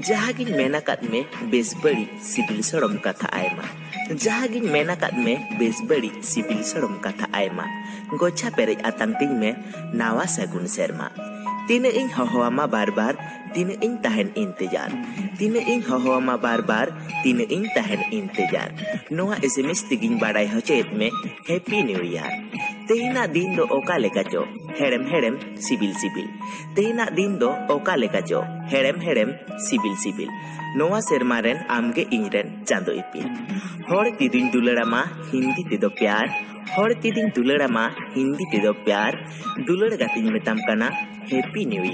Jahagiñ menakat me bes bari sibil sorom kata aima. Jahagiñ menakat me bes bari sibil sorom kata aima. Gocha perej atang ting me nawa sagun serma. Tina ing hohoama barbar, tina ing tahan intejar. Tina ing hohoama barbar, tina ing tahan intejar. Noa SMS tiging baray hochet me Happy New Year. Tehina din do oka lekacho, herem herem sibil sibil. Tehina din do oka lekacho, herem herem sibil sibil. Noa sermaren amge ingren chando ipil. Hor tidin dularama Hindi tedo pyar. Hor tidin dularama Hindi tedo pyar. Dular gatin metam kana Happy New Year.